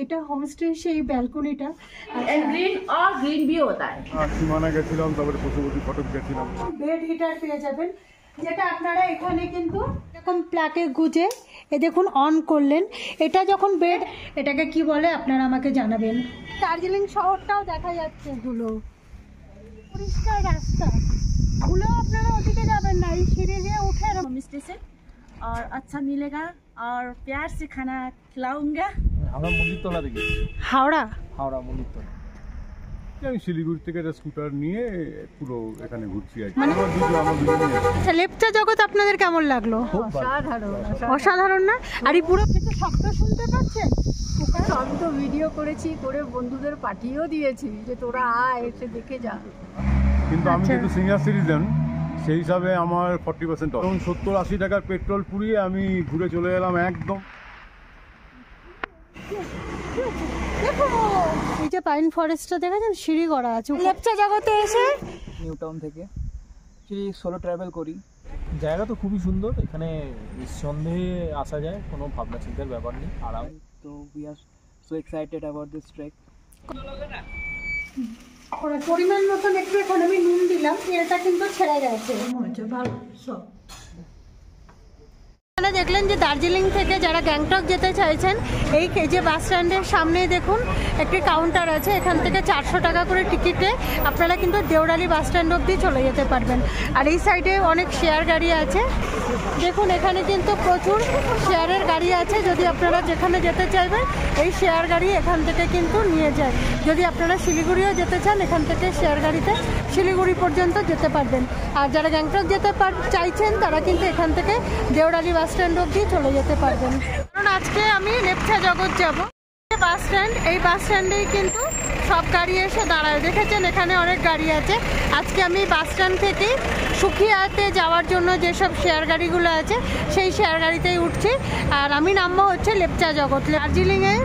এটা হোমস্টে সেই ব্যালকনিটা গ্রিন और ग्रीन भी होता है। সীমানা গেছিলাম, তারপরে পশুপতি ফটক গেছিলাম। বেড হিটার পেয়ে যাবেন, যেটা আপনারা এখানে কিন্তু এরকম প্লাগে গুজে দেখুন অন করলেন। এটা যখন বেড, এটাকে কি বলে আপনারা আমাকে জানাবেন। দার্জিলিং শহরটাও দেখা যাচ্ছে, ধুলো, পরিষ্কার রাস্তা, ধুলো আপনারা ওদিকে যাবেন না, এই সিঁড়ি দিয়ে উঠে होम स्टे से और अच्छा मिलेगा और प्यार से खाना खिलाऊंगा। হাওড়া মন্দিরতলা থেকে। হাওড়া মন্দিরতলা। আমি শিলিগুড়ি থেকে একটা স্কুটার নিয়ে পুরো এখানে ঘুরছি আর কি। আচ্ছা, লেপচা জগৎ আপনাদের কেমন লাগলো? অসাধারণ না? আর এই পুরো কিছু শব্দ শুনতে পাচ্ছেন? আমি তো ভিডিও করেছি, করে বন্ধুদের পাঠিয়েও দিয়েছি যে তোরা আয়, এসে দেখে যা। কিন্তু আমি যেহেতু সিনিয়র সিটিজেন, সেই হিসাবে আমার 40% অফ। 70-80 টাকার পেট্রোল পুড়িয়ে আমি ঘুরে চলে এলাম একদম। এই যে পাইন ফরেস্টটা দেখেছেন, সিঁড়ি করা আছে। লেপচা জগতে এসে নিউ টাউন থেকে সোলো ট্রাভেল করি। জায়গা তো খুবই সুন্দর, এখানে নিঃসন্দেহে আসা যায়, কোনো ভাবনা চিন্তার ব্যাপার নেই, আরাম। তো we are so excited about this trek. পরিমাণ মতন একটু এখন আমি নুন দিলাম, তেলটা কিন্তু ছেড়ে গেছে, ভালো সব। দেখলেন যে দার্জিলিং থেকে যারা গ্যাংটক যেতে চাইছেন, এই যে বাস স্ট্যান্ডের সামনে দেখুন একটি কাউন্টার আছে, এখান থেকে 400 টাকা করে টিকিটে আপনারা কিন্তু দেওরালি বাস স্ট্যান্ড অবধি চলে যেতে পারবেন। আর এই সাইডে অনেক শেয়ার গাড়ি আছে, দেখুন এখানে কিন্তু প্রচুর শেয়ারের গাড়ি আছে। যদি আপনারা যেখানে যেতে চাইবেন, এই শেয়ার গাড়ি এখান থেকে কিন্তু নিয়ে যায়। যদি আপনারা শিলিগুড়িও যেতে চান, এখান থেকে শেয়ার গাড়িতে শিলিগুড়ি পর্যন্ত যেতে পারবেন। আর যারা গ্যাংটক যেতে চাইছেন, তারা কিন্তু এখান থেকে দেওরালি বাস স্ট্যান্ড অবধি চলে যেতে পারবেন। কারণ আজকে আমি লেপচা জগৎ যাব। বাস স্ট্যান্ড, এই বাস স্ট্যান্ডেই কিন্তু সব গাড়ি এসে দাঁড়ায়, দেখেছেন এখানে অনেক গাড়ি আছে। আজকে আমি বাস স্ট্যান্ড থেকে সুখিয়াতে যাওয়ার জন্য যেসব শেয়ার গাড়িগুলো আছে, সেই শেয়ার গাড়িতেই উঠছি। আর আমি নামবো হচ্ছে লেপচা জগৎ। দার্জিলিংয়ে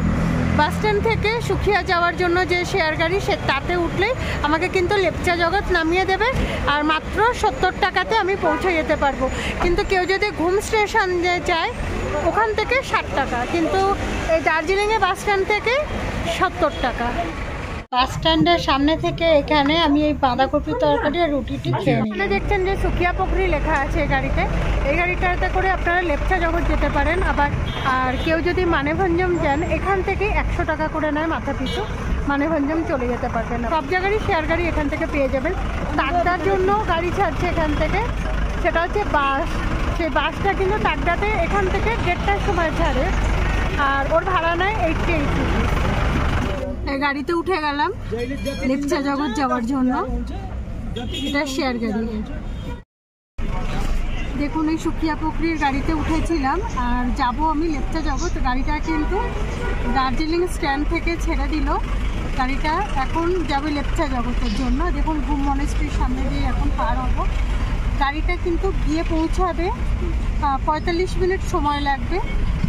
বাস স্ট্যান্ড থেকে সুখিয়া যাওয়ার জন্য যে শেয়ার গাড়ি, তাতে উঠলেই আমাকে কিন্তু লেপচা জগৎ নামিয়ে দেবে, আর মাত্র 70 টাকাতে আমি পৌঁছে যেতে পারবো। কিন্তু কেউ যদি ঘুম স্টেশন যায়, ওখান থেকে 60 টাকা, কিন্তু এই দার্জিলিংয়ে বাস স্ট্যান্ড থেকে 70 টাকা। বাস স্ট্যান্ডের সামনে থেকে এখানে আমি এই বাঁধাকপি তরকারি আর রুটিটি খেয়ে নিই। এখানে দেখছেন যে সুখিয়া পুকুরি লেখা আছে এই গাড়িতে। এই গাড়িটাতে করে আপনারা লেপচা জগৎ যেতে পারেন। আবার আর কেউ যদি মানেভঞ্জম যান, এখান থেকে 100 টাকা করে নেয় মাথা পিছু, মানেভঞ্জম চলে যেতে পারবেন। সব জায়গারই শেয়ার গাড়ি এখান থেকে পেয়ে যাবেন। তাকদার জন্য গাড়ি ছাড়ছে এখান থেকে, সেটা হচ্ছে বাস। সেই বাসটা কিন্তু তাকদাতে এখান থেকে 1:30টার সময় ছাড়ে, আর ওর ভাড়া নেয় 80 rupees। গাড়িতে উঠে গেলাম লেপচা জগৎ যাওয়ার জন্য। এটা শেয়ার গাড়ি। দেখুন এই সুখিয়া পুকুরির গাড়িতে উঠেছিলাম, আর যাব আমি লেপচা জগৎ। গাড়িটা কিন্তু দার্জিলিং স্ট্যান্ড থেকে ছেড়ে দিল। গাড়িটা এখন যাবে লেপচা জগতের জন্য। দেখুন ঘুম মনেস্ট্রির সামনে দিয়ে এখন পার হব। গাড়িটা কিন্তু গিয়ে পৌঁছাবে 45 মিনিট সময় লাগবে,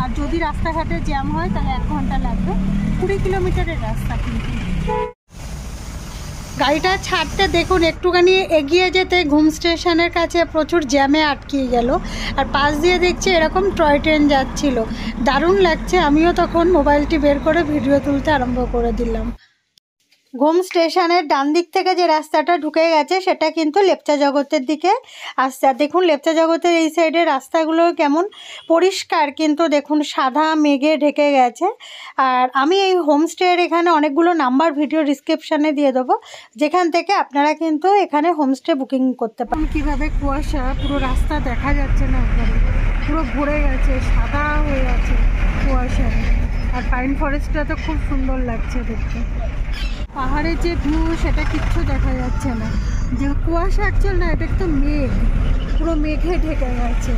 আর যদি রাস্তাঘাটে জ্যাম হয় তাহলে 1 ঘন্টা লাগবে। 20 কিলোমিটারের রাস্তা কিন্তু। গাড়িটা ছাড়তে দেখুন একটুখানি এগিয়ে যেতে ঘুম স্টেশনের কাছে প্রচুর জ্যামে আটকে গেল, আর পাশ দিয়ে দেখছি এরকম টয় ট্রেন যাচ্ছিল। দারুণ লাগছে। আমিও তখন মোবাইলটি বের করে ভিডিও তুলতে আরম্ভ করে দিলাম। ঘুম স্টেশনের ডান দিক থেকে যে রাস্তাটা ঢুকে গেছে, সেটা কিন্তু লেপচা জগতের দিকে আসছে। আর দেখুন লেপচা জগতের এই সাইডের রাস্তাগুলো কেমন পরিষ্কার, কিন্তু দেখুন সাদা মেঘে ঢেকে গেছে। আর আমি এই হোমস্টের এখানে অনেকগুলো নাম্বার ভিডিও ডিসক্রিপশানে দিয়ে দেবো, যেখান থেকে আপনারা কিন্তু এখানে হোমস্টে বুকিং করতে পারেন। কীভাবে কুয়াশা, পুরো রাস্তা দেখা যাচ্ছে না, পুরো ভরে গেছে, সাদা হয়ে আছে কুয়াশা। আর পাইন ফরেস্টটা তো খুব সুন্দর লাগছে দেখতে। পাহাড়ের যে ভিউ, সেটা কিচ্ছু দেখা যাচ্ছে না, যে কুয়াশা অ্যাকচুয়াল না, এটা তো মেঘ, পুরো মেঘে ঢেকে গেছে।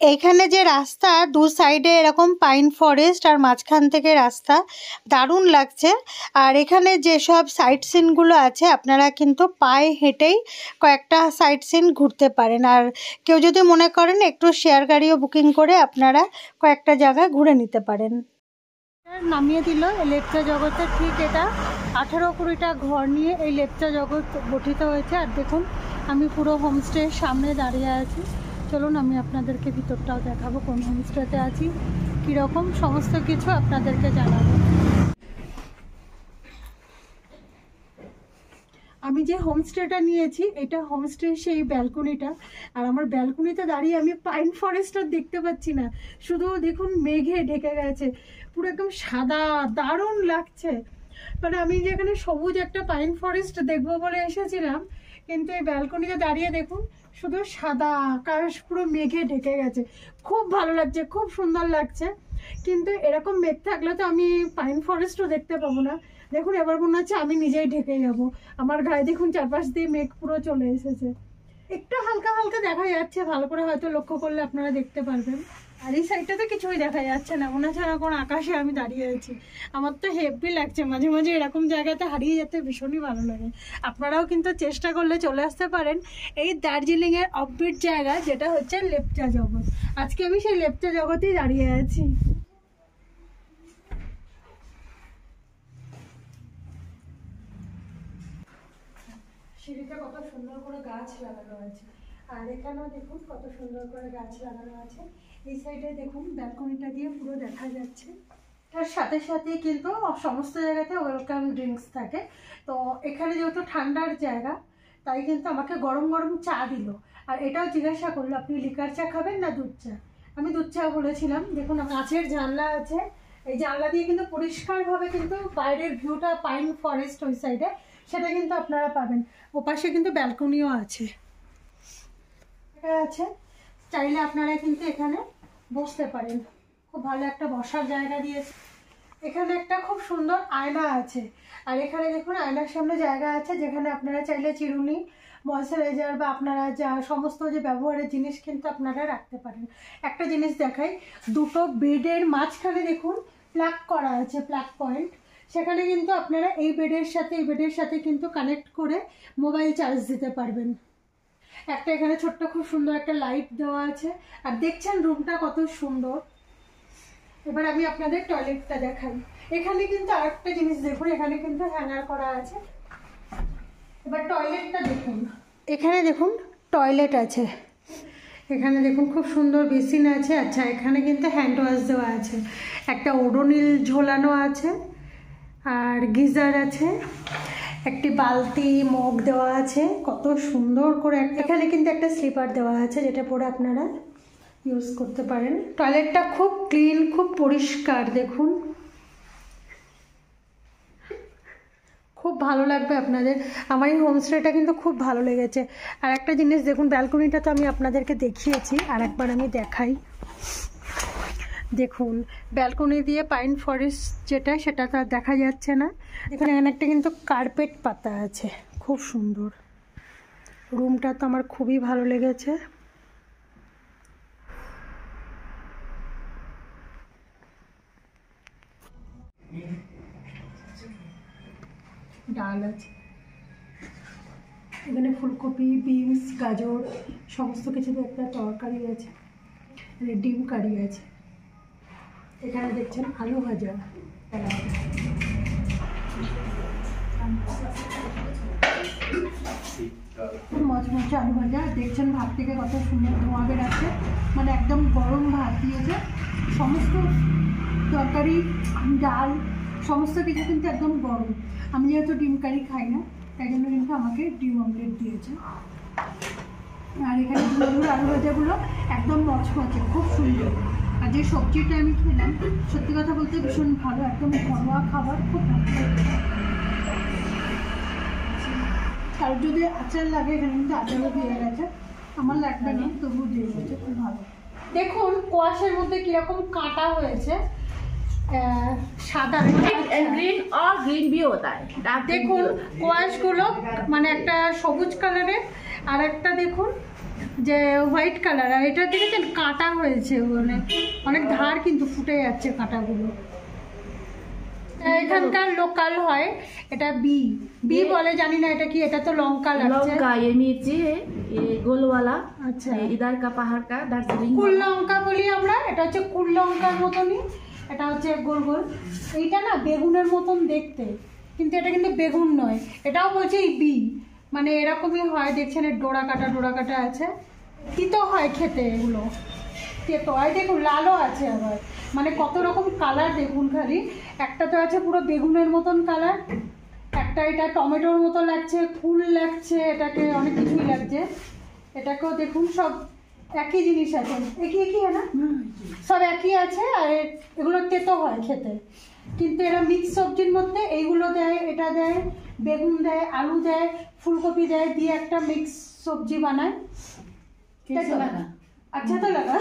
এইখানে যে রাস্তা, দু সাইডে এরকম পাইন ফরেস্ট, আর মাঝখান থেকে রাস্তা, দারুণ লাগছে। আর এখানে যেসব সাইট সিনগুলো আছে, আপনারা কিন্তু পায়ে হেঁটেই কয়েকটা সাইট সিন ঘুরতে পারেন। আর কেউ যদি মনে করেন একটু শেয়ার গাড়িও বুকিং করে আপনারা কয়েকটা জায়গা ঘুরে নিতে পারেন। নামিয়ে দিল লেপচা জগতের ঠিক এটা 18-20টা ঘর নিয়ে এই লেপচা জগৎ গঠিত হয়েছে। আর দেখুন আমি পুরো হোমস্টের সামনে দাঁড়িয়ে আছি। চলুন আমি আপনাদেরকে ভিতরটাও দেখাবো কোন হোমস্টেতে আছি, কীরকম সমস্ত কিছু আপনাদেরকে জানাবো। আমি যে হোমস্টেটা নিয়েছি এটা হোমস্টে সেই ব্যালকনিটা, আর আমার ব্যালকনিতে দাঁড়িয়ে আমি পাইন ফরেস্টটা দেখতে পাচ্ছি না, শুধু দেখুন মেঘে ঢেকে গেছে, পুরো একদম সাদা, দারুণ লাগছে। মানে আমি যেখানে সবুজ একটা পাইন ফরেস্ট দেখবো বলে এসেছিলাম, কিন্তু এই ব্যালকনিতে দাঁড়িয়ে দেখুন শুধু সাদা আকাশ পুরো মেঘে ঢেকে গেছে, খুব ভালো লাগছে, খুব সুন্দর লাগছে। কিন্তু এরকম মেঘ থাকলে তো আমি পাইন ফরেস্টও দেখতে পাবো না। দেখুন এবার মনে হচ্ছে আমি নিজেই ঢেকে যাব, আমার গায়ে দেখুন চারপাশ দিয়ে মেঘ পুরো চলে এসেছে, একটু হালকা হালকা দেখা যাচ্ছে, ভালো করে হয়তো লক্ষ্য করলে আপনারা দেখতে পারবেন। আর এই সাইডটাতে কিছুই দেখা যাচ্ছে না, মনে হচ্ছে এখন আকাশে আমি দাঁড়িয়ে আছি। আমার তো হেভি লাগছে, মাঝে মাঝে এরকম জায়গাতে হারিয়ে যেতে ভীষণই ভালো লাগে। আপনারাও কিন্তু চেষ্টা করলে চলে আসতে পারেন এই দার্জিলিংয়ের অফবিট জায়গা, যেটা হচ্ছে লেপচা জগৎ। আজকে আমি সেই লেপচা জগতেই দাঁড়িয়ে আছি। সিঁড়িতে কত সুন্দর করে গাছ লাগানো আছে, আর এখানেও দেখুন কত সুন্দর করে গাছ লাগানো আছে। এই সাইডে দেখুন ব্যালকনিটা দিয়ে পুরো দেখা যাচ্ছে। তার সাথে সাথে কিন্তু সমস্ত জায়গাতে ওয়েলকাম ড্রিঙ্কস থাকে। তো এখানে যেহেতু ঠান্ডার জায়গা, তাই কিন্তু আমাকে গরম গরম চা দিল। আর এটাও জিজ্ঞাসা করলো আপনি লিকার চা খাবেন না দুধ চা। আমি দুধ চা বলেছিলাম। দেখুন কাঁচের জানলা আছে, এই জানলা দিয়ে কিন্তু পরিষ্কারভাবে কিন্তু বাইরের ভিউটা পাইন ফরেস্ট ওই সাইডে সেটা কিন্তু আপনারা পাবেন। ওপাশে কিন্তু ব্যালকনিও আছে, আছে, চাইলে আপনারা কিন্তু এখানে বসতে পারেন। খুব ভালো একটা বসার জায়গা দিয়েছে। এখানে একটা খুব সুন্দর আয়না আছে, আর এখানে দেখুন আয়নার সামনে জায়গা আছে যেখানে আপনারা চাইলে চিরুনি, ময়শ্চারাইজার বা আপনারা যা সমস্ত যে ব্যবহারের জিনিস কিন্তু আপনারা রাখতে পারেন। একটা জিনিস দেখাই, দুটো বেডের মাঝখানে দেখুন প্লাগ করা আছে, প্লাগ পয়েন্ট। সেখানে কিন্তু আপনারা এই বেডের সাথে কিন্তু কানেক্ট করে মোবাইল চার্জ দিতে পারবেন। একটা এখানে ছোট্ট খুব সুন্দর একটা লাইট দেওয়া আছে, আর দেখছেন রুমটা কত সুন্দর। এবার আমি আপনাদের টয়লেটটা দেখাই। এখানে কিন্তু আরেকটা জিনিস দেখুন, এখানে কিন্তু হ্যাঙ্গার করা আছে। এবার টয়লেটটা দেখুন, এখানে দেখুন টয়লেট আছে, এখানে দেখুন খুব সুন্দর বেসিন আছে। আচ্ছা, এখানে কিন্তু হ্যান্ড ওয়াশ দেওয়া আছে, একটা ওডোনিল ঝোলানো আছে, আর গিজার আছে, একটি বালতি মগ দেওয়া আছে, কত সুন্দর করে। এখানে কিন্তু একটা স্লিপার দেওয়া আছে যেটা পরে আপনারা ইউজ করতে পারেন। টয়লেটটা খুব ক্লিন, খুব পরিষ্কার, দেখুন খুব ভালো লাগবে আপনাদের। আমার এই হোমস্টেটা কিন্তু খুব ভালো লেগেছে। আর একটা জিনিস দেখুন, ব্যালকনিটা তো আমি আপনাদেরকে দেখিয়েছি, আর একবার আমি দেখাই। দেখুন ব্যালকনি দিয়ে পাইন ফরেস্ট যেটা, সেটা তো আর দেখা যাচ্ছে না। এখানে একটা কিন্তু কার্পেট পাতা আছে, খুব সুন্দর। রুমটা তো আমার খুবই ভালো লেগেছে। ডাল আছে এখানে, ফুলকপি, বিনস, গাজর সমস্ত কিছু একটা তরকারি আছে, ডিম কারি আছে। এখানে দেখছেন আলু ভাজা, মচমচে আলু ভাজা। দেখছেন ভাত থেকে কত সুন্দর ধোঁয়া বেরাচ্ছে, মানে একদম গরম ভাত দিয়েছে। সমস্ত তরকারি, ডাল সমস্ত কিছু কিন্তু একদম গরম। আমি যেহেতু ডিম কারি খাই না, তাই জন্য কিন্তু আমাকে ডিম অমলেট দিয়েছে। আর এখানে আলু ভাজাগুলো একদম মচমচে, খুব সুন্দর। আর যে সবজিটা আমি খেলাম, সত্যি কথা বলতে ভীষণ ভালো, একদম ঘরোয়া খাবার, খুব ভালো। আর যদি আচার লাগে, এখানে কিন্তু আচারও দিয়ে গেছে, আমার লাগবে না তবুও দিয়ে গেছে, খুব ভালো। দেখুন কোয়াশের মধ্যে কিরকম কাঁটা হয়েছে, সাদা ग्रीन और ग्रीन भी होता है। দেখুন কোয়াশগুলো মানে একটা সবুজ কালারের, আর একটা দেখুন যে হোয়াইট কালার। আর এটা দেখেছেন কাঁটা হয়েছে, মানে অনেক ধার কিন্তু ফুটে যাচ্ছে কাঁটাগুলো। এখানকার লোকাল হয়, এটা বি বলে, জানি না এটা কি। এটা তো লঙ্কা লাগছে, लौका, ये मिर्ची है, ये गोल वाला। আচ্ছা, इधर का पहाड़ का दार्जिलिंग কুল লঙ্কা বলি আমরা। এটা হচ্ছে কুল লঙ্কার মতনই, এটা হচ্ছে গোল গোল। এইটা না বেগুনের মতন দেখতে, কিন্তু এটা কিন্তু বেগুন নয়। এটাও বলছে বি, মানে এরকমই হয়। দেখছেন এর ডোরা কাটা আছে, তিতো হয় খেতে, এগুলো তেতো হয়। দেখুন লালও আছে আবার, মানে কত রকম কালার দেখুন খালি। একটা তো আছে পুরো বেগুনের মতন কালার, একটা এটা টমেটোর মতো লাগছে, ফুল লাগছে, এটাকে অনেক কিছুই লাগছে। এটাকেও দেখুন সব একই জিনিস আছে, একই না সব একই আছে। আর এগুলো তেতো হয় খেতে, কিন্তু এরা মিক্স সবজির মধ্যে এইগুলো দেয়, এটা দেয়, বেগুন দেয়, আলু দেয়, ফুলকপি দেয়, দিয়ে একটা মিক্স সবজি बानाए। कैसा लगा? अच्छा तो लगा।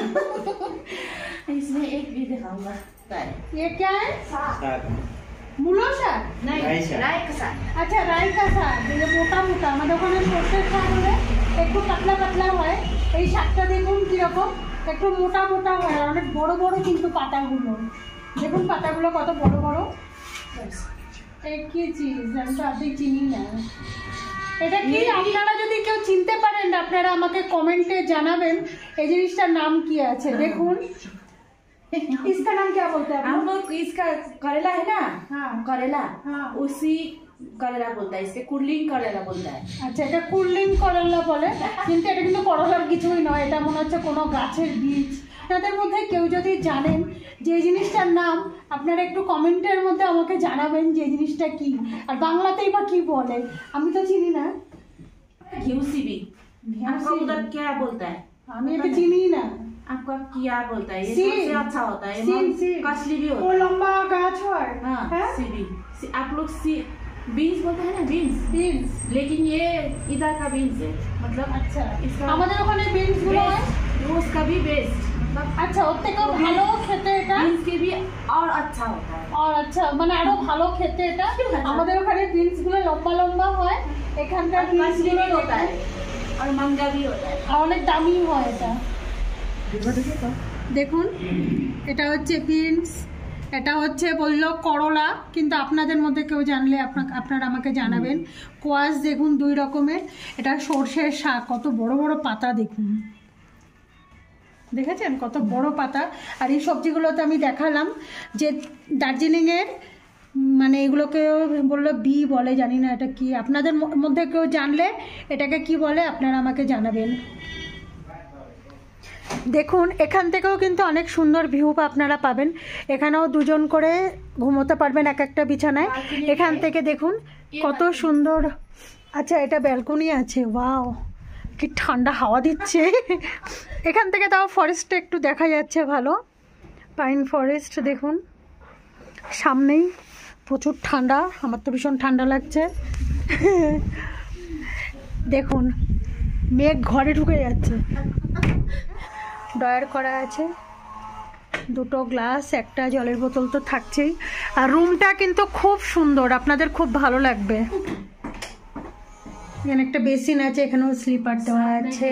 इसमें एक भी दिखाऊंगा। ये क्या है? मूलो शाक? नहीं, राई का साग। अच्छा राई का শাক, ये মোটা মোটা আমাদের ওখানে সর্ষের শাক হলে একটু পাতলা পাতলা হয়, এই শাকটা দেখুন কিরকম একটু মোটা মোটা হয়, অনেক বড় বড় কিন্তু পাতাগুলো দেখুন, পাতাগুলো কত বড় বড়। একই চিজ, আমি তো আজকে চিনি না এটা কি। আপনারা যদি কেউ চিনতে পারেন আপনারা আমাকে কমেন্টে জানাবেন এই জিনিসটার নাম কি আছে। দেখুন इसका नाम क्या बोलते हैं आप हम लोग? लोग इसका करेला है ना, हाँ करेला, हाँ। उसी करेला बोलता है, इसके कुर्लिंग करेला बोलता है। আচ্ছা এটা কুলিং করলা বলে, কিন্তু এটা কিন্তু করলার কিছুই নয়, এটা মনে হচ্ছে কোনো গাছের বীজ। তাদের মধ্যে কেউ যদি জানেন যে এই জিনিসটার নাম, আপনারা একটু কমেন্টের মধ্যে আমাকে জানাবেন যে এই জিনিসটা কি, আর বাংলাতেই বা কি বলে, আমি তো চিনি না। घिउसी भी आपका घिउसी उधर क्या बोलता है? আমি এটা চিনি না। आपका क्या बोलता है? ये सीन। सबसे अच्छा होता है, सीन, सीन। कॉस्टली भी ও होता है। লম্বা গাছ হয়, हाँ হ্যাঁ सीबी। आप लोग बीन्स बोलते हैं ना, बीन्स, বিনস। लेकिन ये इधर का बीन्स है, मतलब আচ্ছা इसका আমাদের ওখানে বিনস গুলো হয়। बेस्ट, उसका भी बेस्ट, मतलब আচ্ছা ওর থেকেও ভালো খেতে এটা, बीन्स के भी और अच्छा होता है। আর আচ্ছা মানে আরো ভালো খেতে এটা। আমাদের ওখানে বিনস গুলো লম্বা লম্বা হয়, এখানকার और বিনস कॉस्टली গুলো भी होता है और महंगा भी होता है। আর অনেক দামি হয় এটা। দেখুন এটা হচ্ছে বিনস, এটা হচ্ছে বললো করলা, কিন্তু আপনাদের মধ্যে কেউ জানলে আপনারা আমাকে জানাবেন। কোয়াশ দেখুন 2 রকমের, এটা সর্ষের শাক, কত বড় বড় পাতা দেখুন, দেখেছেন কত বড় পাতা। আর এই সবজিগুলোতে আমি দেখালাম যে দার্জিলিংয়ের মানে এগুলোকে বললো বি বলে, জানি না এটা কি, আপনাদের মধ্যে কেউ জানলে এটাকে কি বলে আপনারা আমাকে জানাবেন। দেখুন এখান থেকেও কিন্তু অনেক সুন্দর ভিউ আপনারা পাবেন, এখানেও 2 জন করে ঘুমোতে পারবেন এক একটা বিছানায়। এখান থেকে দেখুন কত সুন্দর। আচ্ছা এটা ব্যালকনি আছে, ওয়াও কি ঠান্ডা হাওয়া দিচ্ছে। এখান থেকে তাও ফরেস্টটা একটু দেখা যাচ্ছে ভালো, পাইন ফরেস্ট দেখুন সামনেই, প্রচুর ঠান্ডা, আমার তো ভীষণ ঠান্ডা লাগছে। দেখুন মেঘ ঘরে ঢুকে যাচ্ছে, ড্রয়ার করা আছে, 2টো গ্লাস, একটা জলের বোতল তো থাকছেই। আর রুমটা কিন্তু খুব সুন্দর, আপনাদের খুব ভালো লাগবে। এখানে একটা বেসিন আছে, এখানেও স্লিপার দেওয়া আছে।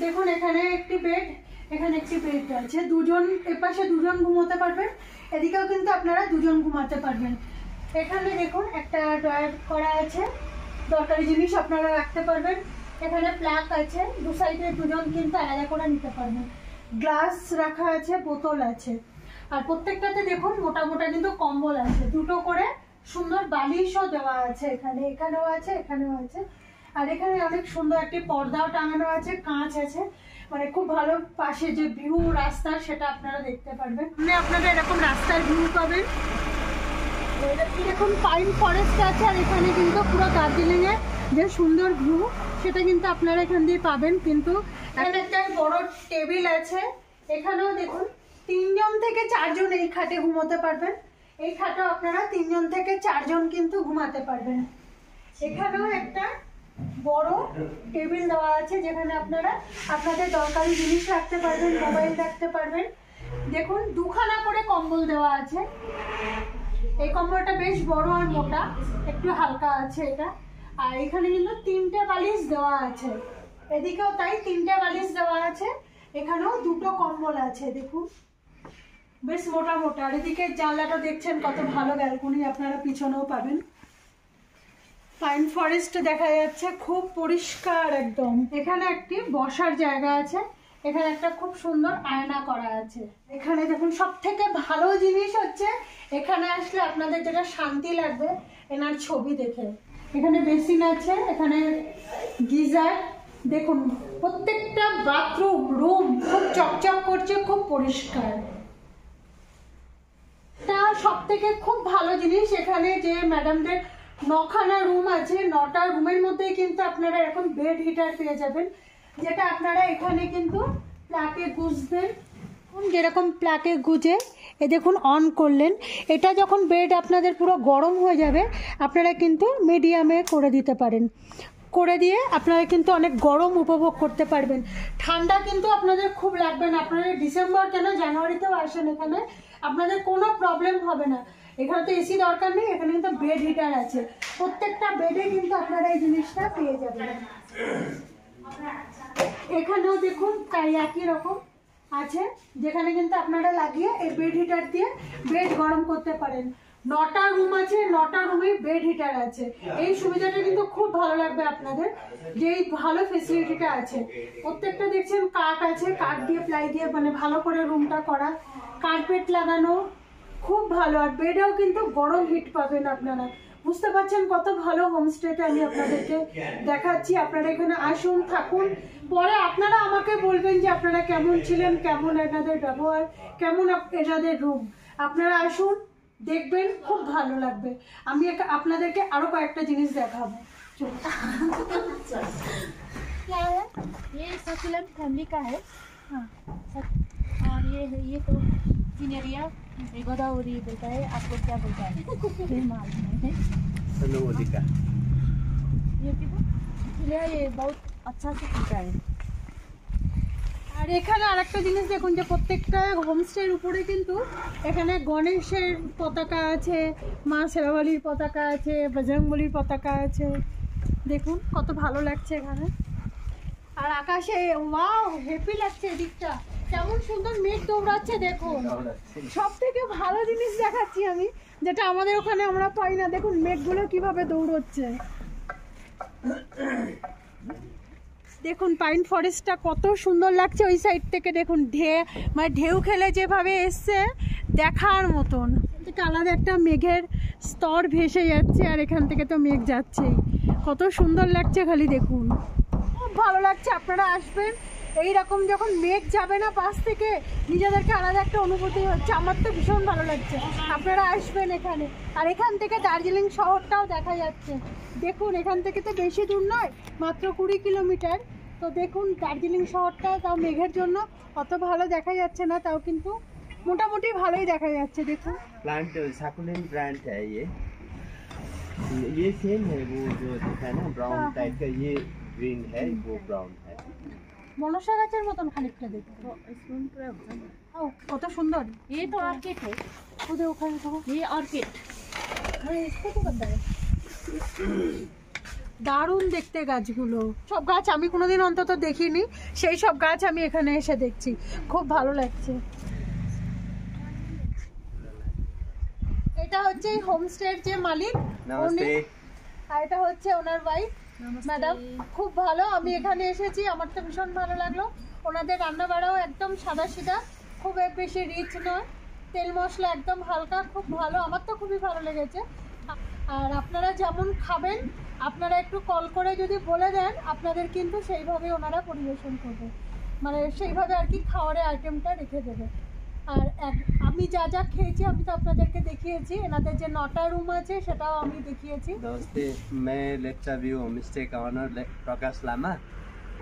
দেখুন এখানে একটি বেড, এখানে একটি বেড আছে, 2 জন এপাশে 2 জন ঘুমোতে পারবেন, এদিকেও কিন্তু আপনারা 2 জন ঘুমাতে পারবেন। এখানে দেখুন একটা ড্রয়ার করা আছে, দরকারি জিনিস আপনারা রাখতে পারবেন। এখানে প্লাগ আছে, 2 সাইডে 2 জন কিন্তু আলাদা করে নিতে পারবেন। গ্লাস রাখা আছে, বোতল আছে, আর প্রত্যেকটাতে দেখুন মোটা মোটা কিন্তু কম্বল আছে, 2টো করে সুন্দর বালিশও দেওয়া আছে, এখানেও আছে, এখানেও আছে। আর এখানে অনেক সুন্দর একটি পর্দাও টাঙানো আছে, কাঁচ আছে, মানে খুব ভালো পাশে যে ভিউ রাস্তার সেটা আপনারা দেখতে পারবেন। মানে আপনারা এরকম রাস্তার ভিউ পাবেন। এরকম পাইন ফরেস্ট আছে, আর এখানে কিন্তু পুরো দার্জিলিংয়ের যে সুন্দর ভিউ সেটা কিন্তু আপনারা এখান দিয়ে পাবেন। কিন্তু এখানে একটা বড় টেবিল আছে, এখানেও দেখুন 3 জন থেকে 4 জন এই খাটে ঘুমোতে পারবেন। এই খাটেও আপনারা 3 জন থেকে 4 জন কিন্তু ঘুমাতে পারবেন। এখানেও একটা বড় টেবিল দেওয়া আছে, যেখানে আপনারা আপনাদের দরকারি জিনিস রাখতে পারবেন, মোবাইল রাখতে পারবেন। দেখুন 2খানা করে কম্বল দেওয়া আছে, এই কম্বলটা বেশ বড় আর মোটা, একটু হালকা আছে এটা। আর এখানে কিন্তু 3টে বালিশ দেওয়া আছে, এদিকেও তাই 3টে বালিশ দেওয়া আছে, এখানেও 2টো কম্বল আছে। দেখুন বেশ মোটা মোটা। আর এদিকে জানলাটা দেখছেন কত ভালো ব্যালকনি, আপনারা পিছনেও পাবেন। পাইন ফরেস্ট দেখা যাচ্ছে, খুব পরিষ্কার একদম। এখানে একটি বসার জায়গা আছে, এখানে একটা খুব সুন্দর আয়না করা আছে। এখানে দেখুন সব থেকে ভালো জিনিস হচ্ছে এখানে আসলে আপনাদের যেটা শান্তি লাগবে এনার ছবি দেখে। এখানে বেসিন আছে, এখানে গিজার, দেখুন প্রত্যেকটা বাথরুম রুম খুব চকচক করছে, খুব পরিষ্কার। সব থেকে খুব ভালো জিনিস এখানে যে ম্যাডামদের 9খানা রুম আছে, 9টা রুমের মধ্যে কিন্তু আপনারা এরকম বেড হিটার পেয়ে যাবেন, যেটা আপনারা এখানে কিন্তু প্লাগে গুজবেন। যেরকম প্লাগে গুজে এ দেখুন অন করলেন, এটা যখন বেড আপনাদের পুরো গরম হয়ে যাবে আপনারা কিন্তু মিডিয়ামে করে দিতে পারেন, করে দিয়ে আপনারা কিন্তু অনেক গরম উপভোগ করতে পারবেন। ঠান্ডা কিন্তু আপনাদের খুব লাগবে না, আপনারা ডিসেম্বর কেন জানুয়ারিতেও আসেন এখানে আপনাদের কোনো প্রবলেম হবে না। এখানে তো এসি দরকার নেই, এখানে কিন্তু বেড হিটার আছে, প্রত্যেকটা বেডে কিন্তু আপনারা এই জিনিসটা পেয়ে যাবেন। এখানেও দেখুন তাই একই রকম আছে, যেখানে কিন্তু আপনারা লাগিয়ে এই বেড হিটার দিয়ে বেড গরম করতে পারেন। 9টা রুম আছে, 9টা রুমে বেড হিটার আছে। এই সুবিধাটা কিন্তু খুব ভালো লাগবে আপনাদের, যে এই ভালো ফেসিলিটিটা আছে। প্রত্যেকটা দেখছেন কাঠ আছে, কাঠ দিয়ে প্লাই দিয়ে মানে ভালো করে রুমটা করা, কার্পেট লাগানো, খুব ভালো। আর বেডেও কিন্তু গরম হিট পাবেন আপনারা, বুঝতে পারছেন কত ভালো হোমস্টেটা আমি আপনাদেরকে দেখাচ্ছি। আপনারা এখানে আসুন, থাকুন, পরে আপনারা আমাকে বলবেন যে আপনারা কেমন ছিলেন, কেমন এনাদের ব্যবহার, কেমন এনাদের রুম। আপনারা আসুন, দেখবেন, খুব ভালো লাগবে। আমি আপনাদেরকে আরো কয়েকটা জিনিস দেখাবো। क्या है ये सकुलेंट फैमिली का है। हाँ, और ये तो सिनेरिया गोदावरी बोलता है, आपको क्या बोलता है ये मालूम है। सनोदिका ये बहुत अच्छा से खुलता है। আর এখানে আরেকটা জিনিস দেখুন যে প্রত্যেকটা হোমস্টের উপরে কিন্তু এখানে গণেশের পতাকা আছে, মা শেরাওয়ালির পতাকা আছে, বজরংবলির পতাকা আছে। দেখুন কত ভালো লাগছে এখানে। আর আকাশে ওয়াও হ্যাপি লাগছে, এদিকটা কেমন সুন্দর মেঘ দৌড়াচ্ছে দেখুন। সব থেকে ভালো জিনিস দেখাচ্ছি আমি, যেটা আমাদের ওখানে আমরা পাই না। দেখুন মেঘগুলো কিভাবে দৌড়চ্ছে, দেখুন পাইন ফরেস্টটা কত সুন্দর লাগছে ওই সাইড থেকে। দেখুন ঢেউ খেলে যেভাবে এসছে দেখার মতন, আলাদা একটা মেঘের স্তর ভেসে যাচ্ছে, আর এখান থেকে তো মেঘ যাচ্ছেই, কত সুন্দর লাগছে খালি দেখুন, খুব ভালো লাগছে। আপনারা আসবেন, এইরকম যখন মেঘ যাবে না পাশ থেকে নিজেদেরকে আলাদা একটা অনুভূতি হচ্ছে, আমার তো ভীষণ ভালো লাগছে। আপনারা আসবেন এখানে, আর এখান থেকে দার্জিলিং শহরটাও দেখা যাচ্ছে। দেখুন এখান থেকে তো বেশি দূর নয়, মাত্র 20 কিলোমিটার। তো দেখুন দার্জিলিং শহরটা, তাও মেঘের জন্য অত ভালো দেখা যাচ্ছে না, তাও কিন্তু মোটামুটি ভালোই দেখা যাচ্ছে। দেখুন प्लांट सकुलेंट प्लांट है ये सेम है, वो जो है ना ब्राउन टाइप का, ये ग्रीन है, वो ब्राउन है। মনসা গাছের মতন খানিকটা দেখতে, ও কত সুন্দর। ये तो ऑर्किड है, ওদের ওখানে তো ये ऑर्किड। দারুণ দেখতে গাছগুলো, সব গাছ আমি কোনোদিন অন্তত দেখিনি, সেই সব গাছ আমি এখানে এসে দেখছি, খুব ভালো লাগছে। এটা হচ্ছে হোমস্টের যে মালিক, नमस्ते। আর এটা হচ্ছে ওনার ওয়াইফ ম্যাডাম। খুব ভালো, আমি এখানে এসেছি, আমার তো ভীষণ ভালো লাগলো। ওনাদের রান্না বাড়াও একদম সাদা সিধা, খুব বেশি রিচ নয়, তেল মশলা একদম হালকা, খুব ভালো, আমার তো খুবই ভালো লেগেছে। আর আপনারা যেমন খাবেন আপনারা একটু কল করে যদি বলে দেন, আপনাদের কিন্তু সেইভাবে ওনারা পরিবেশন করবে, মানে সেইভাবে আর কি খাওয়ারের আইটেমটা রেখে দেবে। আর আমি যা যা খেয়েছি আমি তো আপনাদেরকে দেখিয়েছি, এনাদের যে 9টা রুম আছে সেটাও আমি দেখিয়েছি। नमस्ते, मैं लेप्चा व्यू होम स्टे का ऑनर प्रकाश लामा,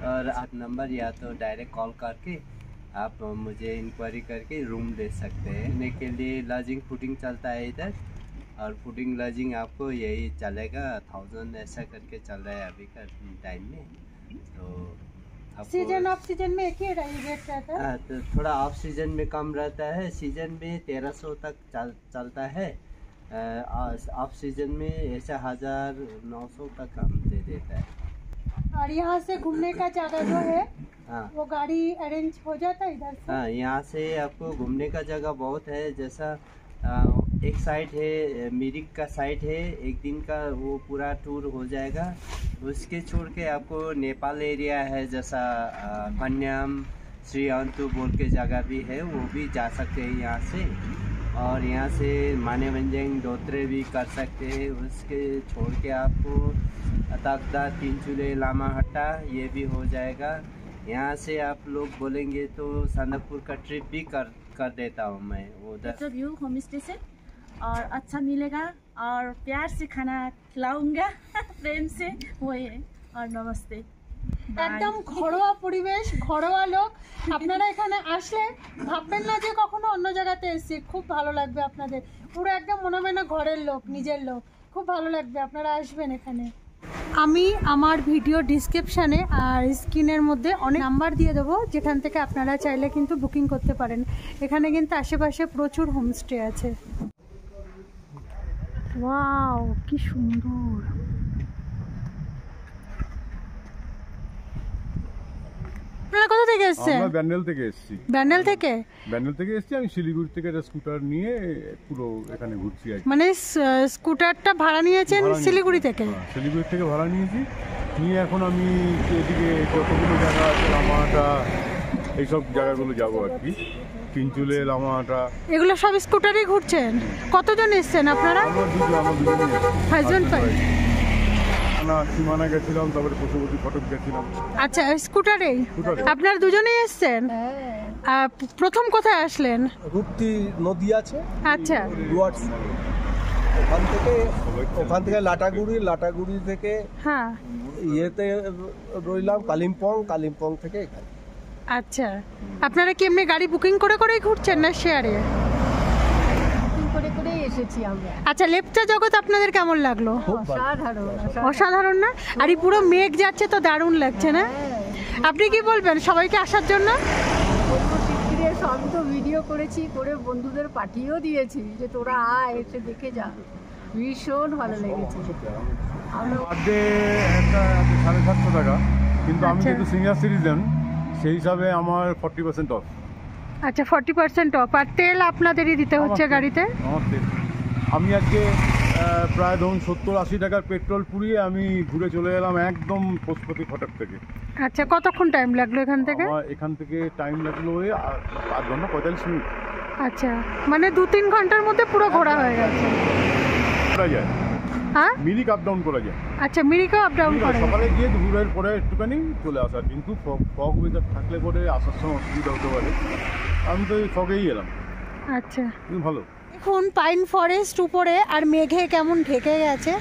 और आप नंबर या तो डायरेक्ट कॉल करके आप मुझे इंक्वायरी करके रूम ले सकते हैं। रहने के लिए लॉजिंग फूडिंग चलता है इधर, और फूडिंग लॉजिंग आपको यही चलेगा 1000 ऐसा करके चल रहा है अभी का टाइम में। तो सीजन ऑफ सीजन में एक ही रेट रहता है। हाँ, तो थोड़ा ऑफ सीजन में कम रहता है, सीजन में 1300 तक चलता है, ऑफ सीजन में ऐसा 1900 तक हम दे देता है। और यहाँ से घूमने का जगह जो है हाँ वो गाड़ी अरेंज हो जाता है इधर से। हाँ, यहाँ से आपको घूमने का जगह बहुत है, जैसा एक साइड है मिरिक का साइड है, एक दिन का वो पूरा टूर हो जाएगा। उसके छोड़ के आपको नेपाल एरिया है, जैसा कन्याम, श्री अंतु बोल के जगह भी है, वो भी जा सकते हैं यहाँ से। और यहाँ से मानेवंजंग दोत्रे भी कर सकते हैं। उसके छोड़ के आपको तकदा, तीनचूले, लामाहट्टा ये भी हो जाएगा। यहाँ से आप लोग बोलेंगे तो सनकपुर का ट्रिप भी कर देता हूँ मैं उधर। लेप्चा व्यू होम स्टे से और अच्छा मिलेगा और प्यार से खाना खिलाऊंगा प्रेम से वही है और नमस्ते একদম ঘরোয়া পরিবেশ, ঘরোয়া লোক। আপনারা এখানে আসলে ভাববেন না যে কখনো অন্য জায়গাতে এসেছি। খুব ভালো লাগবে আপনাদের, পুরো একদম মনে হবে না ঘরের লোক, নিজের লোক। খুব ভালো লাগবে, আপনারা আসবেন এখানে। আমি আমার ভিডিও ডিসক্রিপশানে আর স্ক্রিনের মধ্যে অনেক নাম্বার দিয়ে দেবো, যেখান থেকে আপনারা চাইলে কিন্তু বুকিং করতে পারেন। এখানে কিন্তু আশেপাশে প্রচুর হোমস্টে আছে। ওয়াও, কি সুন্দর! আপনারা কোথা থেকে এসেছেন? আমরা ব্যান্ডেল থেকে এসেছি। ব্যান্ডেল থেকে? ব্যান্ডেল থেকে এসেছি। আমি শিলিগুড়ি থেকে একটা স্কুটার নিয়ে পুরো এখানে ঘুরছি আর কি। মানে স্কুটারটা ভাড়া নিয়েছেন শিলিগুড়ি থেকে? শিলিগুড়ি থেকে ভাড়া নিয়েছি, নিয়ে এখন আমি এদিকে যতগুলো জায়গা আছে লামাহাটা, এইসব জায়গাগুলো যাবো আর কি। পিঞ্চুলে, লামাহাটা, এগুলো সব স্কুটারই ঘুরছেন? কতজন এসেছেন আপনারা? আমার দুজনে হাজবেন্ড ফাইভ। সীমানা গেছিলাম, তারপরে পশুপতি ফটক গেছিলাম। আচ্ছা, স্কুটারে আপনারা দুজনেই এসেছেন? প্রথম কোথায় আসলেন? রূপতি নদী আছে, আচ্ছা, ওখান থেকে লাটাগুড়ি থেকে হ্যাঁ ইয়েতে রইলাম কালিম্পং থেকে এখানে। আচ্ছা, আপনারা কি এমনি গাড়ি বুকিং করে করেই ঘুরছেন না শেয়ারে? করে এসেছি আমরা। আচ্ছা, লেপচা জগৎ আপনাদের কেমন লাগলো? অসাধারণ না? আর এই পুরো মেঘ যাচ্ছে তো, দারুণ লাগছে না? আপনি কি বলবেন সবাইকে আসার জন্য? সবই তো ভিডিও করেছি, করে বন্ধুদের পাঠিয়েও দিয়েছি যে তোরা আয়, এসে দেখে যা। ভীষণ ভালো লেগেছে। আজকে একটা 750 টাকা, কিন্তু আমি যেহেতু সিনিয়র সিটিজেন সেই হিসাবে আমার 40% অফ। আচ্ছা, 40% অফ। আর তেল আপনাদেরই দিতে হচ্ছে গাড়িতে? আমার তেল। আমি আজকে প্রায় ধরুন 70-80 টাকার পেট্রোল পুড়িয়ে আমি ঘুরে চলে এলাম একদম পশুপতি ফটক থেকে। আচ্ছা, কতক্ষণ টাইম লাগলো এখান থেকে? আমার এখান থেকে টাইম লাগলো ওই 8 ঘন্টা 45 মিনিট। আচ্ছা, মানে 2-3 ঘন্টার মধ্যে পুরো ঘোরা হয়ে গেছে। করা যায়, হ্যাঁ, মিনিট আপ ডাউন করা যায়। আচ্ছা, মিরিকেও আপ ডাউন করে? সকালে গিয়ে দুপুরের পরে একটুখানি চলে আসা, কিন্তু ফগ ওয়েদার থাকলে পরে আসার সময় অসুবিধা হতে পারে। আমি তো ফগেই এলাম। আচ্ছা, ভালো। দেখুন পাইন ফরেস্ট উপরে, আর মেঘে কেমন ঢেকে গেছে,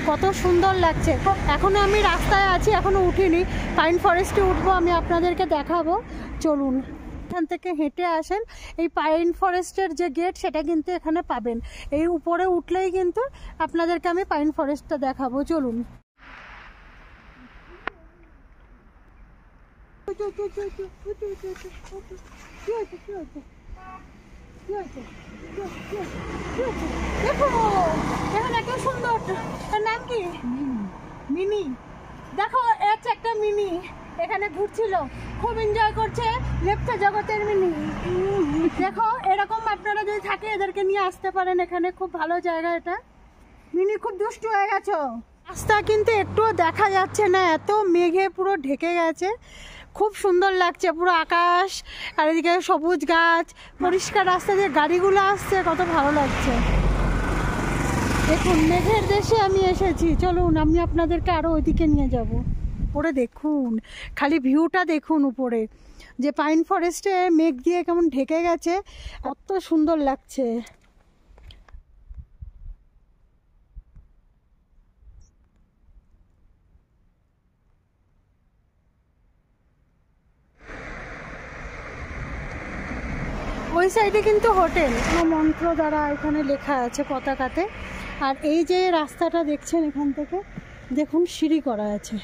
কত সুন্দর লাগছে। এখনও আমি রাস্তায় আছি, এখনও উঠিনি। পাইন ফরেস্টে উঠবো, আমি আপনাদেরকে দেখাবো। চলুন, এখান থেকে হেঁটে আসেন। এই পাইন ফরেস্টের যে গেট, সেটা কিন্তু এখানে পাবেন। এই উপরে উঠলেই কিন্তু আপনাদেরকে আমি পাইন ফরেস্টটা দেখাবো। চলুন। দেখো এখানে একটা সুন্দর, তার নাম কি? মিনি। দেখো একটা মিনি এখানে ঘুরছিল, খুব এনজয় করছে লেপচা জগতের মিনি। দেখো, এরকম আপনারা যদি থাকে এদেরকে নিয়ে আসতে পারেন এখানে, খুব ভালো জায়গা এটা। মিনি খুব দুষ্টু হয়ে গেছো। রাস্তা কিন্তু একটুও দেখা যাচ্ছে না, এত মেঘে পুরো ঢেকে গেছে। খুব সুন্দর লাগছে পুরো আকাশ, আর এদিকে সবুজ গাছ, পরিষ্কার রাস্তা দিয়ে গাড়িগুলো আসছে, কত ভালো লাগছে। দেখুন, মেঘের দেশে আমি এসেছি। চলুন, আমি আপনাদেরকে আরও ওইদিকে নিয়ে যাব। উপরে দেখুন, খালি ভিউটা দেখুন উপরে, যে পাইন ফরেস্টে মেঘ দিয়ে কেমন ঢেকে গেছে, কত সুন্দর লাগছে। ওই সাইডে কিন্তু হোটেল, মন্ত্র দ্বারা এখানে লেখা আছে পতাকাতে। আর এই যে রাস্তাটা দেখছেন, এখান থেকে দেখুন সিঁড়ি করা আছে।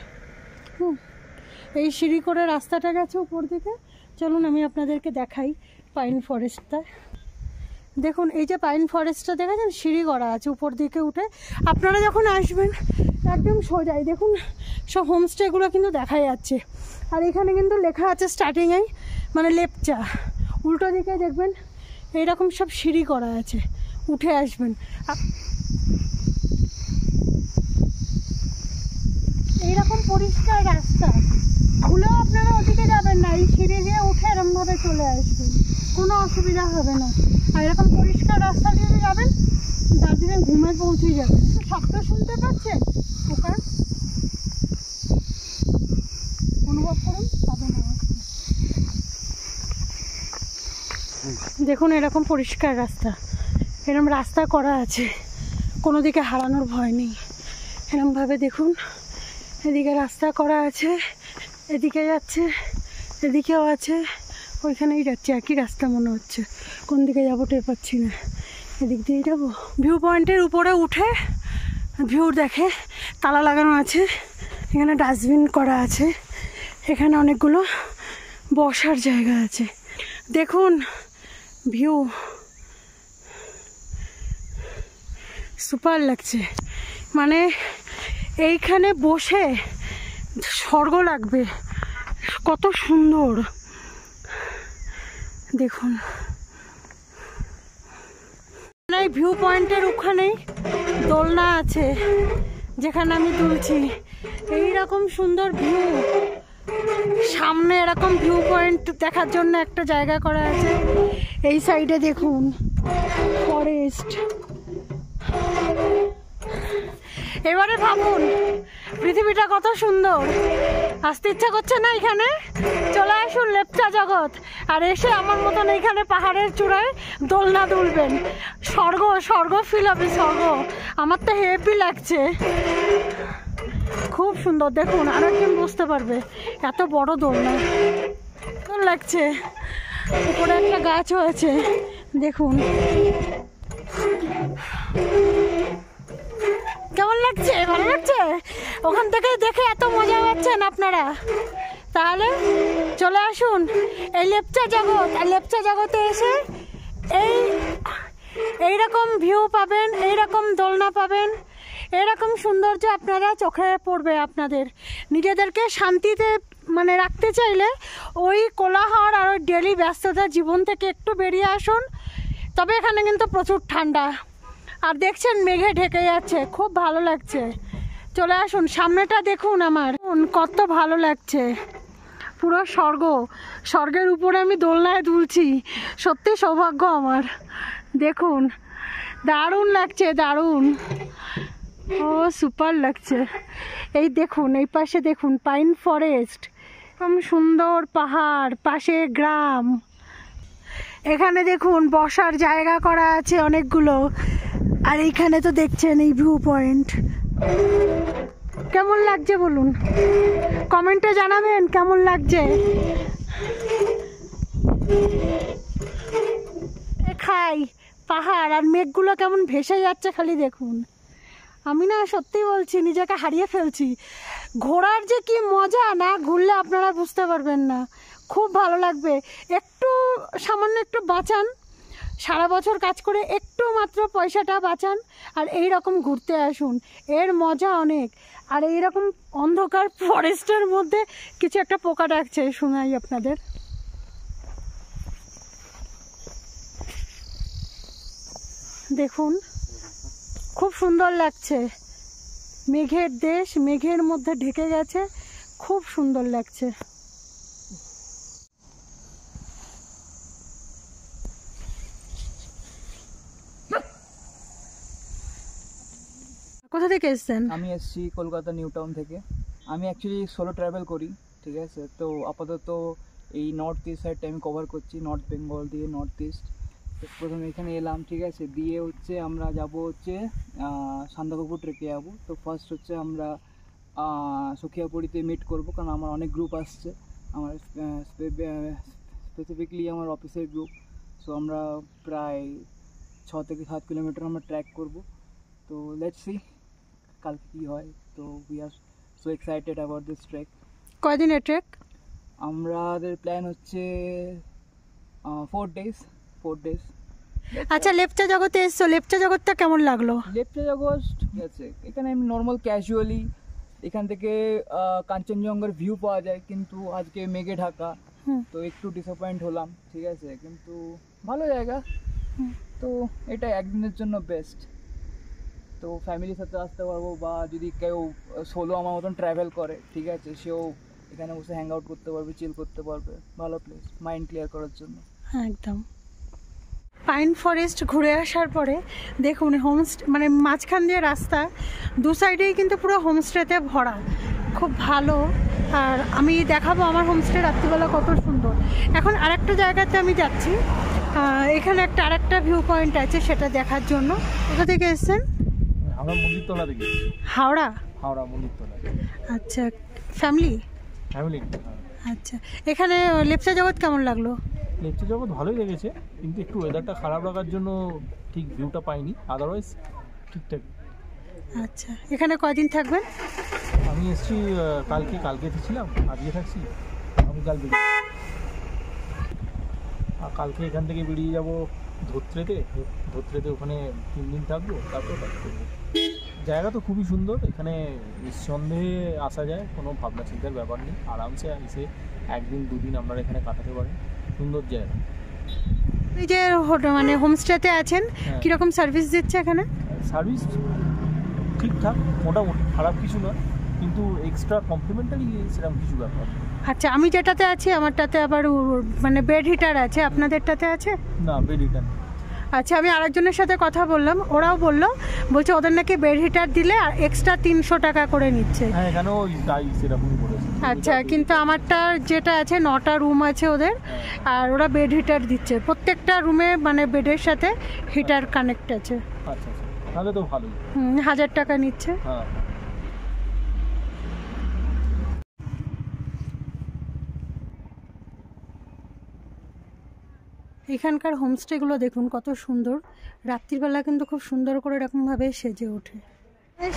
এই সিঁড়ি করে রাস্তাটা গেছে উপর দিকে। চলুন আমি আপনাদেরকে দেখাই পাইন ফরেস্টটা। দেখুন, এই যে পাইন ফরেস্টটা দেখেছেন, সিঁড়ি করা আছে উপর দিকে উঠে। আপনারা যখন আসবেন একদম সোজাই দেখুন সব হোমস্টেগুলো কিন্তু দেখা যাচ্ছে। আর এখানে কিন্তু লেখা আছে স্টার্টিংয়েই, মানে লেপচা। উল্টো দিকে দেখবেন এইরকম সব সিঁড়ি করা আছে, উঠে আসবেন। এইরকম পরিষ্কার রাস্তা, ভুলেও আপনারা ওদিকে যাবেন না, এই সিঁড়ি দিয়ে উঠে এরকমভাবে চলে আসবেন, কোনো অসুবিধা হবে না। আর এরকম পরিষ্কার রাস্তা দিয়ে যাবেন, দার্জিলিং ঘুমে পৌঁছে যাবেন। শব্দ শুনতে পাচ্ছেন? পোকার অনুভব করুন, পাবেন না। দেখুন এরকম পরিষ্কার রাস্তা, এরম রাস্তা করা আছে, কোনো দিকে হারানোর ভয় নেই। এরমভাবে দেখুন, এদিকে রাস্তা করা আছে, এদিকে যাচ্ছে, এদিকেও আছে, ওইখানেই যাচ্ছে, একই রাস্তা মনে হচ্ছে। কোন দিকে যাবো টের পাচ্ছি না, এদিক দিয়েই যাবো। ভিউ পয়েন্টের উপরে উঠে ভিউ দেখে, তালা লাগানো আছে, এখানে ডাস্টবিন করা আছে, এখানে অনেকগুলো বসার জায়গা আছে। দেখুন ভিউ সুপার লাগছে, মানে এইখানে বসে স্বর্গ লাগবে, কত সুন্দর দেখুন। এই ভিউ পয়েন্টের ওখানেই দোলনা আছে যেখানে আমি দুলছি। এইরকম সুন্দর ভিউ, সামনে এরকম ভিউ পয়েন্ট দেখার জন্য একটা জায়গা করা আছে। এই সাইডে দেখুন ফরেস্ট। এবারে ভাবুন পৃথিবীটা কত সুন্দর। আসতে ইচ্ছা করছে না এখানে? চলে আসুন লেপচা জগৎ, আর এসে আমার মতন এইখানে পাহাড়ের চূড়ায় দোলনা দুলবেন। স্বর্গ স্বর্গ ফিল হবে, স্বর্গ। আমার তো হেভি লাগছে, খুব সুন্দর। দেখুন আরেকজন বুঝতে পারবে, এত বড় দোলনা কেমন লাগছে। উপরে একটা গাছও আছে দেখুন, কেমন লাগছে? ভালো লাগছে? ওখান থেকে দেখে এত মজা পাচ্ছেন আপনারা? তাহলে চলে আসুন এই লেপচা জগৎ। আর লেপচা জগতে এসে এইরকম ভিউ পাবেন, এইরকম দোলনা পাবেন, এরকম সৌন্দর্য আপনারা চোখে পড়বে। আপনাদের নিজেদেরকে শান্তিতে মানে রাখতে চাইলে ওই কোলাহল আর ওই ডেলি ব্যস্ততা জীবন থেকে একটু বেরিয়ে আসুন। তবে এখানে কিন্তু প্রচুর ঠান্ডা, আর দেখছেন মেঘে ঢেকে যাচ্ছে, খুব ভালো লাগছে। চলে আসুন, সামনেটা দেখুন আমার কত ভালো লাগছে, পুরো স্বর্গ। স্বর্গের উপরে আমি দোলনায় দুলছি, সত্যি সৌভাগ্য আমার। দেখুন দারুণ লাগছে, দারুণ, ও সুপার লাগছে। এই দেখুন এই পাশে দেখুন পাইন ফরেস্ট, এরকম সুন্দর পাহাড়, পাশে গ্রাম। এখানে দেখুন বসার জায়গা করা আছে অনেকগুলো। আর এইখানে তো দেখছেন এই ভিউ পয়েন্ট। কেমন লাগছে বলুন, কমেন্টে জানাবেন কেমন লাগছে। খাই পাহাড় আর মেঘগুলো কেমন ভেসে যাচ্ছে খালি দেখুন। আমি না সত্যি বলছি নিজেকে হারিয়ে ফেলছি। ঘোরার যে কি মজা, না ঘুরলে আপনারা বুঝতে পারবেন না। খুব ভালো লাগবে। একটু সামান্য একটু বাঁচান, সারা বছর কাজ করে একটু মাত্র পয়সাটা বাঁচান, আর এই রকম ঘুরতে আসুন, এর মজা অনেক। আর এই রকম অন্ধকার ফরেস্টের মধ্যে কিছু একটা পোকা ডাকছে, শোনাই আপনাদের। দেখুন খুব সুন্দর লাগছে, মেঘের দেশ, মেঘের মধ্যে ঢেকে গেছে, খুব সুন্দর লাগছে। কোথা থেকে এসেছেন? আমি এসেছি কলকাতা নিউ টাউন থেকে। আমি অ্যাকচুয়ালি সোলো ট্রাভেল করি, ঠিক আছে। তো আপাতত এই নর্থ ইস্ট সাইডটা আমি কভার করছি, নর্থ বেঙ্গল দিয়ে নর্থ ইস্ট। প্রথমে এখানে এলাম, ঠিক আছে। দিয়ে হচ্ছে আমরা যাব হচ্ছে সান্দাকফু ট্রেকে যাবো। তো ফার্স্ট হচ্ছে আমরা সখিয়াপুরীতে মিট করব, কারণ আমার অনেক গ্রুপ আসছে, আমার স্পেসিফিকলি আমার অফিসের গ্রুপ। সো আমরা প্রায় 6 থেকে 7 কিলোমিটার আমরা ট্র্যাক করব। তো লেটস সি কালকে কী হয়। তো we are so excited about this trek. কয়দিনের ট্রেক? আমাদের প্ল্যান হচ্ছে 4 days। আচ্ছা লেপচা জগতে এসছো, লেপচা জগৎটা কেমন লাগলো? লেপচা জগৎ ঠিক আছে, এখানে আমি নর্মাল ক্যাজুয়ালি এখান থেকে কাঞ্চনজঙ্ঘার ভিউ পাওয়া যায়, কিন্তু আজকে মেঘে ঢাকা, তো একটু ডিসঅ্যাপয়েন্ট হলাম, ঠিক আছে। কিন্তু ভালো জায়গা, তো এটা একদিনের জন্য বেস্ট। তো ফ্যামিলির সাথে আসতে পারবো, বা যদি কেউ সোলো আমার মতন ট্রাভেল করে, ঠিক আছে, সেও এখানে বসে হ্যাং আউট করতে পারবে, চিল করতে পারবে। ভালো প্লেস মাইন্ড ক্লিয়ার করার জন্য। হ্যাঁ একদম। পাইন ফরেস্ট ঘুরে আসার পরে দেখুন হোমস্টে, মানে মাঝখান দিয়ে রাস্তা, দু সাইডেই কিন্তু পুরো হোমস্টেতে ভরা, খুব ভালো। আর আমি দেখাবো আমার হোমস্টে রাত্রিবেলা কত সুন্দর। এখন আরেকটা জায়গাতে আমি যাচ্ছি, এখানে আরেকটা ভিউ পয়েন্ট আছে, সেটা দেখার জন্য। কোথা থেকে এসেছেন? আমরা মন্দিরতলা থেকে। হাওড়া? হাওড়া মন্দিরতলা। আচ্ছা, ফ্যামিলি? ফ্যামিলি। আচ্ছা, এখানে লেপচা জগৎ কেমন লাগলো? লেপচা জগৎ ভালোই লেগেছে, কিন্তু একটু ওয়েদারটা খারাপ লাগার জন্য ঠিক ভিউটা পাইনি, আদারওয়াইজ ঠিকঠাক। আচ্ছা, এখানে কয়দিন থাকবেন? আমি এসেছি কালকে ছিলাম, আজকে থাকছি। আমি কাল বেরিয়ে আর কালকে এখান থেকে বেরিয়ে যাব ধোত্রেতে ওখানে 3 দিন থাকবো, তারপর কাজ করবো। জায়গা তো খুবই সুন্দর, এখানে নিঃসন্দেহে আসা যায়, কোনো ভাবনা চিন্তার ব্যাপার নেই। আরামসে এসে 1 দিন 2 দিন আপনারা এখানে কাটাতে পারেন, সুন্দর জায়গা। এই যে মানে হোমস্টেতে আছেন, কীরকম সার্ভিস দিচ্ছে এখানে? সার্ভিস ঠিকঠাক, মোটামুটি খারাপ কিছু নয়, কিন্তু এক্সট্রা কমপ্লিমেন্টারি সেরকম কিছু ব্যাপার। আচ্ছা, আমি যেটাতে আছি আমারটাতে আবার মানে বেড হিটার আছে, আপনাদেরটাতে আছে না? Bed heater. আচ্ছা, আমি আরেকজনের সাথে কথা বললাম, ওরাও বলছে ওদের নাকি বেড হিটার দিলে আর এক্সট্রা 300 টাকা করে নিচ্ছে। হ্যাঁ, এখানেও তাই সেরকমই বলেছে। আচ্ছা, কিন্তু আমারটা যেটা আছে 9টা রুম আছে ওদের, আর ওরা বেড হিটার দিচ্ছে। প্রত্যেকটা রুমে মানে বেডের সাথে হিটার কানেক্ট আছে। আচ্ছা, তাহলে তো ভালোই। 1000 টাকা নিচ্ছে। হ্যাঁ। এখানকার হোমস্টেগুলো দেখুন কত সুন্দর, রাত্রিবেলা কিন্তু খুব সুন্দর করে এরকমভাবে সেজে ওঠে।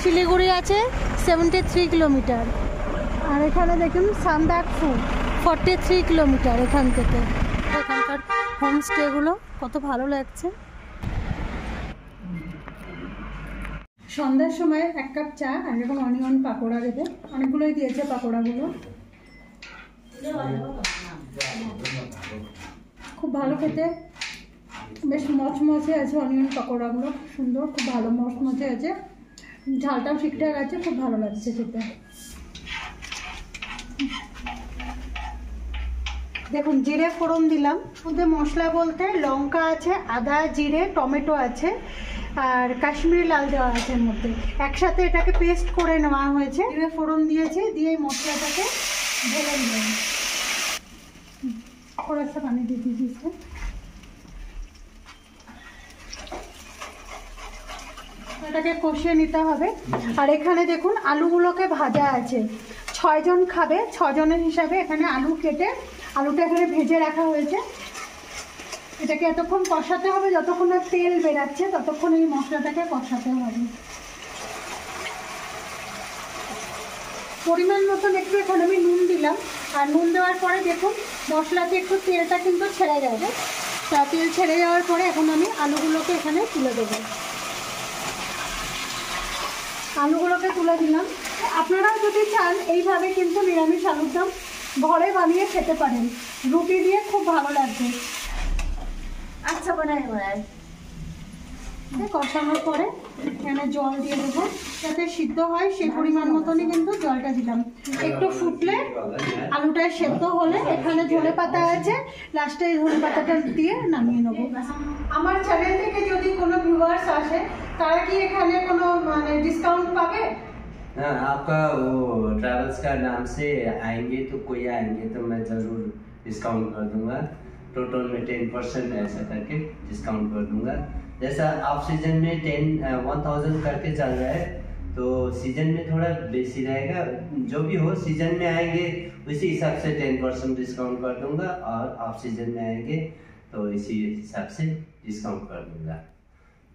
শিলিগুড়ি আছে 73 কিলোমিটার, আর এখানে দেখুন সান্দাকফু 43 কিলোমিটার এখান থেকে। এখানকার হোমস্টেগুলো কত ভালো লাগছে। সন্ধ্যার সময় 1 কাপ চা আর এরকম অনিয়ন পাকোড়া দেবে, অনেকগুলোই দিয়েছে পাকোড়াগুলো, খুব ভালো খেতে, বেশ মচমচে আছে অনিয়ন পাকোড়াগুলো, খুব সুন্দর, খুব ভালো মচমচে আছে, ঝালটাও ঠিকঠাক আছে, খুব ভালো লাগছে খেতে। দেখুন জিরে ফোড়ন দিলাম, মধ্যে মশলা বলতে লঙ্কা আছে, আদা, জিরে, টমেটো আছে, আর কাশ্মীরি লাল দেওয়া আছে এর মধ্যে, একসাথে এটাকে পেস্ট করে নেওয়া হয়েছে। জিরে ফোড়ন দিয়েছি, দিয়ে এই মশলাটাকে ঢেলে দিলাম। और ऐसा पानी दे दीजिए इसको। এটাকে কষিয়ে নিতে হবে। আর এখানে দেখুন আলুগুলোকে ভাজা আছে, 6 জন খাবে, 6 জনের হিসাবে এখানে আলু কেটে আলুটা এখানে ভেজে রাখা হয়েছে। এটাকে এতক্ষণ কষাতে হবে, যতক্ষণ না তেল বেরাচ্ছে ততক্ষণ এই মশলাটাকে কষাতে হবে। পরিমাণ মতন একটু এখানে আমি নুন দিলাম, আর নুন দেওয়ার পরে দেখুন মশলাতে একটু তেলটা কিন্তু ছেড়ে যাবে। তা তেল ছেড়ে যাওয়ার পরে এখন আমি আলুগুলোকে এখানে তুলে দেবো। আলুগুলোকে তুলে দিলাম। আপনারাও যদি চান এইভাবে কিন্তু নিরামিষ আলুর দম ঘরে বানিয়ে খেতে পারেন, রুটি দিয়ে খুব ভালো লাগবে। अच्छा बनाए हुआ है। কষানোর পরে এখানে জল দিয়ে দেবো যাতে সিদ্ধ হয়, সেই পরিমাণ মতনই কিন্তু জলটা দিলাম। একটু ফুটলে আলুটা সেদ্ধ হলে এখানে ধনে পাতা আছে, লাস্টে এই ধনে পাতাটা দিয়ে নামিয়ে নেবো। আমার চ্যানেল থেকে যদি কোনো ভিউয়ার্স আসে তারা কি এখানে কোনো মানে ডিসকাউন্ট পাবে? हाँ, आपका वो ट्रैवल्स का नाम से आएंगे तो कोई आएंगे तो मैं ज़रूर डिस्काउंट कर दूंगा। टोटल में 10% ऐसा करके डिस्काउंट कर दूंगा। जैसा आप सीजन में 1000 करके चल रहा है, तो सीजन में थोड़ा बेसी रहेगा। जो भी हो सीजन में आएंगे उसी हिसाब से 10% डिस्काउंट कर दूंगा, और आप सीजन में आएंगे तो इसी हिसाब से डिस्काउंट कर दूंगा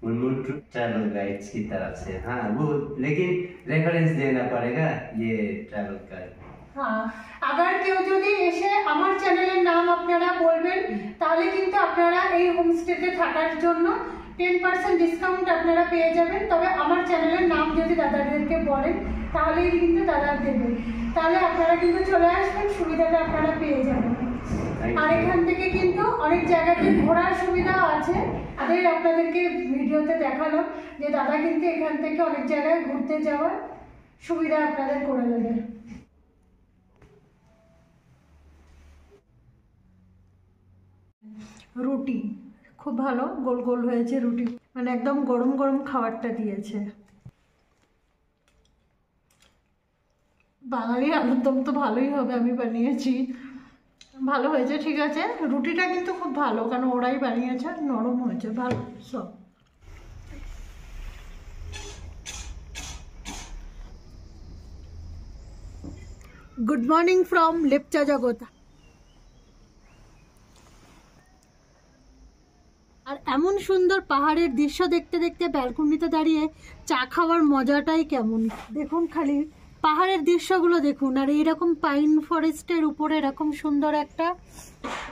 मुनमुन ट्रैवल गाइड्स की तरफ से। हाँ, वो लेकिन रेफरेंस देना पड़ेगा ये ट्रैवल का। হ্যাঁ, আবার কেউ যদি এসে আমার চ্যানেলের নাম আপনারা বলবেন তাহলে কিন্তু আপনারা এই হোমস্টেতে থাকার জন্য 10% ডিসকাউন্ট আপনারা পেয়ে যাবেন। তবে আমার চ্যানেলের নাম যদি দাদাদেরকে বলেন তাহলেই কিন্তু দাদা দেবে, তাহলে আপনারা কিন্তু চলে আসবেন, সুবিধাটা আপনারা পেয়ে যাবেন। আর এখান থেকে কিন্তু অনেক জায়গাতে ঘোরার সুবিধাও আছে, আগে আপনাদেরকে ভিডিওতে দেখালাম যে দাদা কিন্তু এখান থেকে অনেক জায়গায় ঘুরতে যাওয়ার সুবিধা আপনাদের করে দেবে। রুটি খুব ভালো গোল গোল হয়েছে, রুটি মানে একদম গরম গরম খাবারটা দিয়েছে। বাঙালি আলুর দম তো ভালোই হবে, আমি বানিয়েছি, ভালো হয়েছে, ঠিক আছে। রুটিটা কিন্তু খুব ভালো, কারণ ওরাই বানিয়েছে, নরম হয়েছে, ভালো সব। গুড মর্নিং ফ্রম লেপচা জগৎ। আর এমন সুন্দর পাহাড়ের দৃশ্য দেখতে দেখতে ব্যালকনিতে দাঁড়িয়ে চা খাওয়ার মজাটাই কেমন। দেখুন খালি পাহাড়ের দৃশ্যগুলো দেখুন, আর এইরকম পাইন ফরেস্টের উপরে এরকম সুন্দর একটা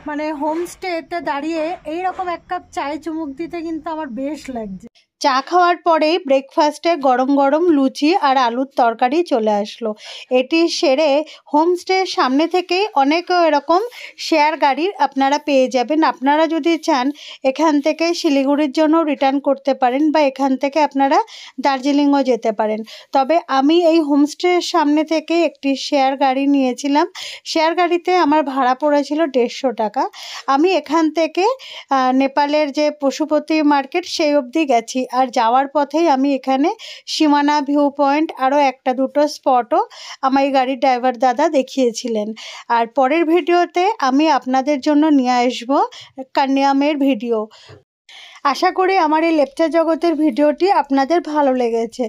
মানে হোমস্টেতে দাঁড়িয়ে এইরকম এক কাপ চায়ে চুমুক দিতে কিন্তু আমার বেশ লাগছে। চা খাওয়ার পরেই ব্রেকফাস্টে গরম গরম লুচি আর আলুর তরকারি চলে আসলো। এটি সেরে হোমস্টের সামনে থেকেই অনেক এরকম শেয়ার গাড়ি আপনারা পেয়ে যাবেন। আপনারা যদি চান এখান থেকে শিলিগুড়ির জন্য রিটার্ন করতে পারেন, বা এখান থেকে আপনারা দার্জিলিংও যেতে পারেন। তবে আমি এই হোমস্টের সামনে থেকে একটি শেয়ার গাড়ি নিয়েছিলাম। শেয়ার গাড়িতে আমার ভাড়া পড়েছিল 150 টাকা। আমি এখান থেকে নেপালের যে পশুপতি মার্কেট সেই অবধি গেছি, আর যাওয়ার পথেই আমি এখানে সীমানা ভিউ পয়েন্ট আরও একটা দুটো স্পটও আমার এই গাড়ির ড্রাইভার দাদা দেখিয়েছিলেন। আর পরের ভিডিওতে আমি আপনাদের জন্য নিয়ে আসবো কান্যামের ভিডিও। আশা করি আমার এই লেপচা জগতের ভিডিওটি আপনাদের ভালো লেগেছে।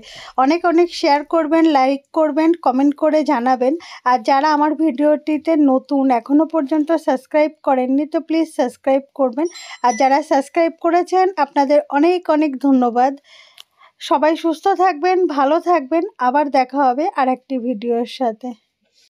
অনেক অনেক শেয়ার করবেন, লাইক করবেন, কমেন্ট করে জানাবেন। আর যারা আমার ভিডিওটিতে নতুন, এখনও পর্যন্ত সাবস্ক্রাইব করেননি, তো প্লিজ সাবস্ক্রাইব করবেন। আর যারা সাবস্ক্রাইব করেছেন আপনাদের অনেক অনেক ধন্যবাদ। সবাই সুস্থ থাকবেন, ভালো থাকবেন। আবার দেখা হবে আর একটি ভিডিওর সাথে।